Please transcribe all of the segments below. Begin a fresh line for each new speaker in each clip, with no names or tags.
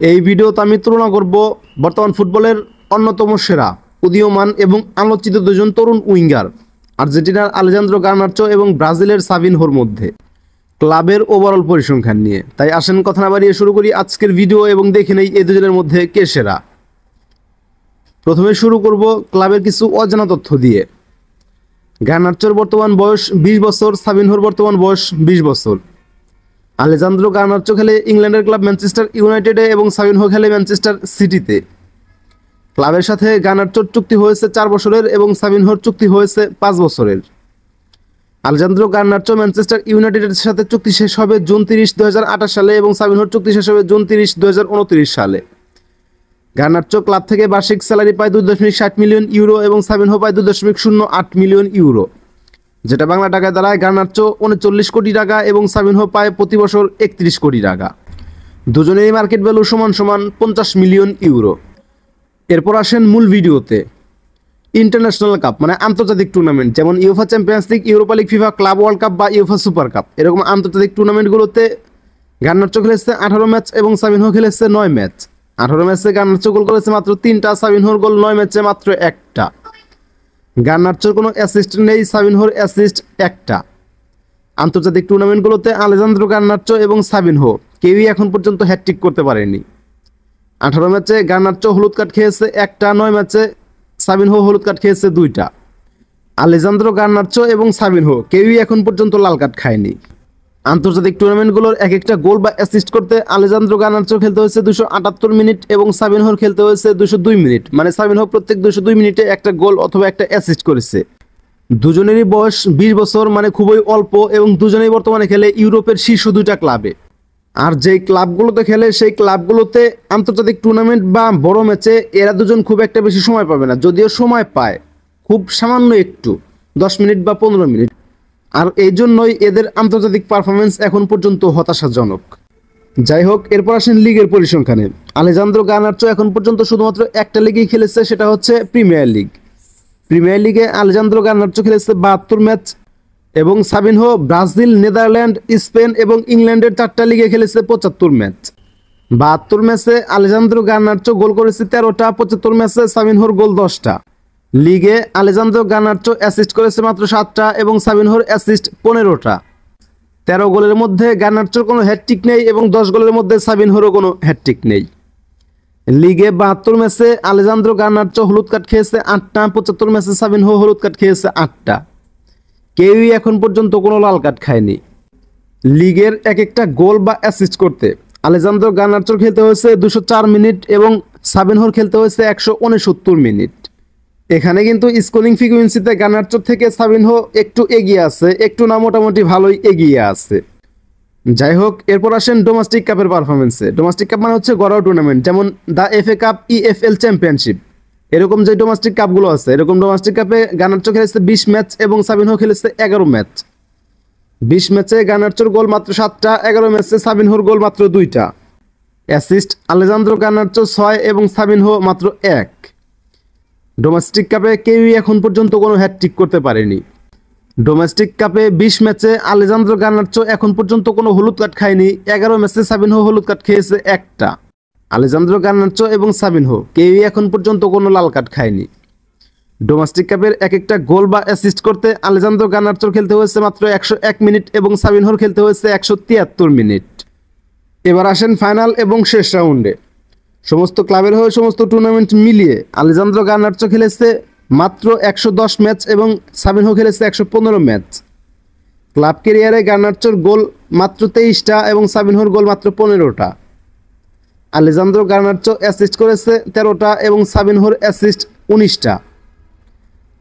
এই ভিডিওতে আমি তুলনা করব বর্তমান ফুটবলের অন্যতম সেরা উদীয়মান এবং আলোচিত দুজন তরুণ উইঙ্গার আর্জেন্টিনার আলেজান্দ্রো গার্নাচো এবং ব্রাজিলের সাভিনহোর মধ্যে ক্লাবের ওভারঅল পরিসংখ্যান নিয়ে। তাই আসেন কথা না বাড়িয়ে শুরু করি আজকের ভিডিও এবং দেখে নেই এই দুজনের মধ্যে কে সেরা। প্রথমে শুরু করব ক্লাবের কিছু অজানা তথ্য দিয়ে। গার্নাচোর বর্তমান বয়স 20 বছর, সাভিনহোর বর্তমান বয়স 20 বছর। আলেজান্দ্রো গার্নাচো খেলে ইংল্যান্ডের ক্লাব ম্যানচেস্টার ইউনাইটেডে এবং সাভিনহো খেলে ম্যানচেস্টার সিটিতে। ক্লাবের সাথে গার্নাচোর চুক্তি হয়েছে 4 বছরের এবং সাভিনহোর চুক্তি হয়েছে 5 বছরের। আলেজান্দ্রো গার্নাচো ম্যানচেস্টার ইউনাইটেডের সাথে চুক্তি শেষ হবে জুন 30, 2028 সালে এবং সাভিনহোর চুক্তি শেষ হবে জুন 30, 2029 সালে। গার্নাচো ক্লাব থেকে বার্ষিক স্যালারি পায় 2.60 মিলিয়ন ইউরো এবং সাভিনহো পায় 2.08 মিলিয়ন ইউরো, যেটা বাংলা টাকায় দাঁড়ায় গার্নাচো 39 কোটি টাকা এবং সাভিনহো পায় প্রতি বছর 31 কোটি টাকা। দুজনেরই মার্কেট ভ্যালু সমান 50 মিলিয়ন ইউরো। এরপর আসেন মূল ভিডিওতে। ইন্টারন্যাশনাল কাপ মানে আন্তর্জাতিক টুর্নামেন্ট, যেমন UEFA champions league, Europa league, FIFA club world cup বা ইউফা সুপার কাপ, এরকম আন্তর্জাতিক টুর্নামেন্টগুলোতে গার্নাচো খেলেছে 18 ম্যাচ এবং সাভিনহো খেলেছে 9 ম্যাচ। 18 ম্যাচে গার্নাচো গোল করেছে মাত্র 3টা, সাভিনহোর গোল 9 ম্যাচে মাত্র 1টা। গার্নাচোর কোনো অ্যাসিস্ট নেই, সাভিনহোর অ্যাসিস্ট 1টা। আন্তর্জাতিক টুর্নামেন্টগুলোতে আলেজান্দ্রো গার্নাচো এবং সাভিনহো কেউই এখন পর্যন্ত হ্যাটট্রিক করতে পারেনি। 18 ম্যাচে গার্নাচো হলুদ কার্ড খেয়েছে 1টা, 9 ম্যাচে সাভিনহো হলুদ কার্ড খেয়েছে 2টা। আলেজান্দ্রো গার্নাচো এবং সাভিনহো কেউই এখন পর্যন্ত লাল কার্ড খায়নি। আন্তর্জাতিক টুর্নামেন্টগুলোর এক একটা গোল বা অ্যাসিস্ট করতে আলেজান্দ্রো গার্নাচো খেলতে হয়েছে 278 মিনিট এবং সাভিনহোর খেলতে হয়েছে 202 মিনিট, মানে সাভিনহো প্রত্যেক 202 মিনিটে একটা গোল অথবা একটা অ্যাসিস্ট করেছে। দুজনেরই বয়স 20 বছর, মানে খুবই অল্প, এবং দুজনেই বর্তমানে খেলে ইউরোপের শীর্ষ 2টা ক্লাবে। আর যেই ক্লাবগুলোতে খেলে সেই ক্লাবগুলোতে আন্তর্জাতিক টুর্নামেন্ট বা বড় ম্যাচে এরা দুজন খুব একটা বেশি সময় পাবে না, যদিও সময় পায় খুব সামান্য একটু, 10 মিনিট বা 15 মিনিট। আর এই জন্যই এদের আন্তর্জাতিক পারফরমেন্স এখন পর্যন্ত হতাশাজনক। যাই হোক, এরপর আসেন লিগের পরিসংখ্যানে। আলেজান্দ্রো গার্নাচো এখন পর্যন্ত শুধুমাত্র একটা লিগেই খেলেছে, সেটা হচ্ছে প্রিমিয়ার লিগ। প্রিমিয়ার লিগে আলেজান্দ্রো গার্নাচো খেলেছে 72 ম্যাচ এবং সাভিনহো ব্রাজিল, নেদারল্যান্ড, স্পেন এবং ইংল্যান্ডের 4টা লিগে খেলেছে 75 ম্যাচ। 72 ম্যাচে আলেজান্দ্রো গার্নাচো গোল করেছে 13টা, 75 ম্যাচে সাভিনহোর গোল 10টা। লিগে আলেজান্দ্রো গার্নাচো অ্যাসিস্ট করেছে মাত্র 7টা এবং সাভিনহোর অ্যাসিস্ট 15টা। 13 গোলের মধ্যে গার্নাচোর কোনো হ্যাটট্রিক নেই এবং 10 গোলের মধ্যে সাভিনহোরও কোনো হ্যাটট্রিক নেই। লিগে 72 ম্যাচে আলেজান্দ্রো গার্নাচো হলুদ কার্ড খেয়েছে 8টা, 75 ম্যাচে সাভিনহো হলুদ কার্ড খেয়েছে 8টা। কেউই এখন পর্যন্ত কোনো লাল কার্ড খায়নি। লিগের এক একটা গোল বা অ্যাসিস্ট করতে আলেজান্দ্রো গার্নাচোর খেলতে হয়েছে 204 মিনিট এবং সাভিনহোর খেলতে হয়েছে 169 মিনিট। এখানে কিন্তু স্কোরিং ফ্রিকুয়েন্সিতে গার্নাচোর থেকে সাভিনহো একটু এগিয়ে আছে, একটু না মোটামুটি ভালোই এগিয়ে আছে। যাই হোক, এরপর আসেন ডোমেস্টিক কাপের পারফরমেন্সে। ডোমেস্টিক কাপ মানে হচ্ছে ঘরোয়া টুর্নামেন্ট, যেমন the FA cup, EFL championship, এরকম যে ডোমেস্টিক কাপগুলো আছে, এরকম ডোমেস্টিক কাপে গার্নাচো খেলেছে 20 ম্যাচ এবং সাভিনহো খেলেছে 11 ম্যাচ। 20 ম্যাচে গার্নাচোর গোল মাত্র 7টা, 11 ম্যাচে সাভিনহোর গোল মাত্র 2টা। অ্যাসিস্ট আলেজান্দ্রো গার্নাচো 6 এবং সাভিনহো মাত্র 1। ডোমেস্টিক কাপে কেউই এখন পর্যন্ত কোনো হ্যাটট্রিক করতে পারেনি। ডোমেস্টিক কাপে 20 ম্যাচে আলেজান্দ্রো গার্নাচো এখন পর্যন্ত কোনো হলুদ কার্ড খায়নি। 11 ম্যাচে সাভিনহো হলুদ কার্ড খেয়েছে 1টা। আলেজান্দ্রো গার্নাচো এবং সাভিনহো কেউই এখন পর্যন্ত কোনো লাল কার্ড খায়নি। ডোমেস্টিক কাপের এক একটা গোল বা অ্যাসিস্ট করতে আলেজান্দ্রো গার্নাচোর খেলতে হয়েছে মাত্র 101 মিনিট এবং সাভিনহোর খেলতে হয়েছে 173 মিনিট। এবার আসেন ফাইনাল এবং শেষ রাউন্ডে। সমস্ত ক্লাবের হয়ে সমস্ত টুর্নামেন্ট মিলিয়ে আলেজান্দ্রো গার্নাচো খেলেছে মাত্র 110 ম্যাচ এবং সাভিনহো খেলেছে 115 ম্যাচ। ক্লাব ক্যারিয়ারে গার্নাচোর গোল মাত্র 23টা এবং সাভিনহোর গোল মাত্র 15টা। আলেজান্দ্রো গার্নাচো অ্যাসিস্ট করেছে 13টা এবং সাভিনহোর অ্যাসিস্ট 19টা।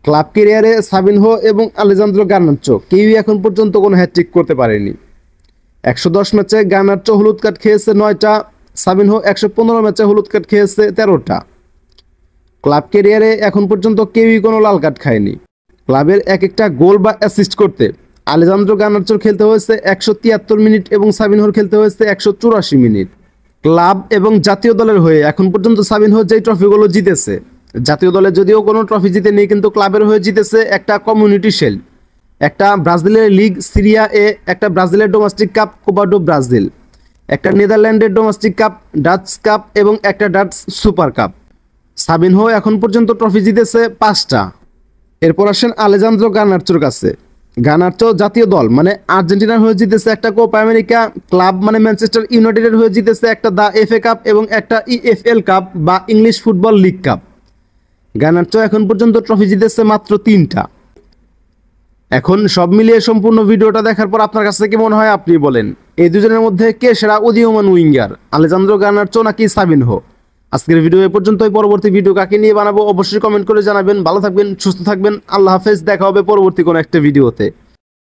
ক্লাব ক্যারিয়ারে সাভিনহো এবং আলেজান্দ্রো গার্নাচো কেউই এখন পর্যন্ত কোনো হ্যাটট্রিক করতে পারেনি। 110 ম্যাচে গার্নাচো হলুদ কার্ড খেয়েছে 9টা, সাভিনহো 115 ম্যাচে হলুদ কার্ড খেয়েছে 13টা। ক্লাব ক্যারিয়ারে এখন পর্যন্ত কেউই কোনো লাল কার্ড খায়নি। ক্লাবের এক একটা গোল বা অ্যাসিস্ট করতে আলেজান্দ্রো গার্নাচোর খেলতে হয়েছে 173 মিনিট এবং সাভিনহোর খেলতে হয়েছে 184 মিনিট। ক্লাব এবং জাতীয় দলের হয়ে এখন পর্যন্ত সাভিনহো যেই ট্রফিগুলো জিতেছে, জাতীয় দলে যদিও কোনো ট্রফি জিতেনি কিন্তু ক্লাবের হয়ে জিতেছে একটা কমিউনিটি শিল্ড, একটা ব্রাজিলের লিগ সিরিয়া এ, একটা ব্রাজিলের domestic cup Copa do Brazil, একটা নেদারল্যান্ডের ডোমেস্টিক কাপ, ডাচ কাপ এবং একটা ডাচ সুপার কাপ। সাবিনহো এখন পর্যন্ত ট্রফি জিতেছে 5টা। এরপর আসেন আলেজান্দ্রো গার্নাচোর কাছে। গার্নাচো জাতীয় দল মানে আর্জেন্টিনার হয়ে জিতেছে একটা কোপা আমেরিকা, ক্লাব মানে ম্যানচেস্টার ইউনাইটেডের হয়ে জিতেছে একটা দ্য এফএ কাপ এবং একটা ইএফএল কাপ বা English football league cup. Garnacho এখন পর্যন্ত ট্রফি জিতেছে মাত্র 3টা। এখন সব মিলিয়ে সম্পূর্ণ ভিডিওটা দেখার পর আপনার কাছে কি মনে হয় আপনি বলেন, এই দুজনের মধ্যে কে সেরা উদীয়মান উইঙ্গার, আলেজান্দ্রো গার্নাচো নাকি সাবিনহো? আজকের ভিডিও এ পর্যন্তই। পরবর্তী ভিডিও কাকে নিয়ে বানাবো অবশ্যই কমেন্ট করে জানাবেন। ভালো থাকবেন, সুস্থ থাকবেন, আল্লাহ হাফেজ। দেখা হবে পরবর্তী কোনো একটা ভিডিওতে।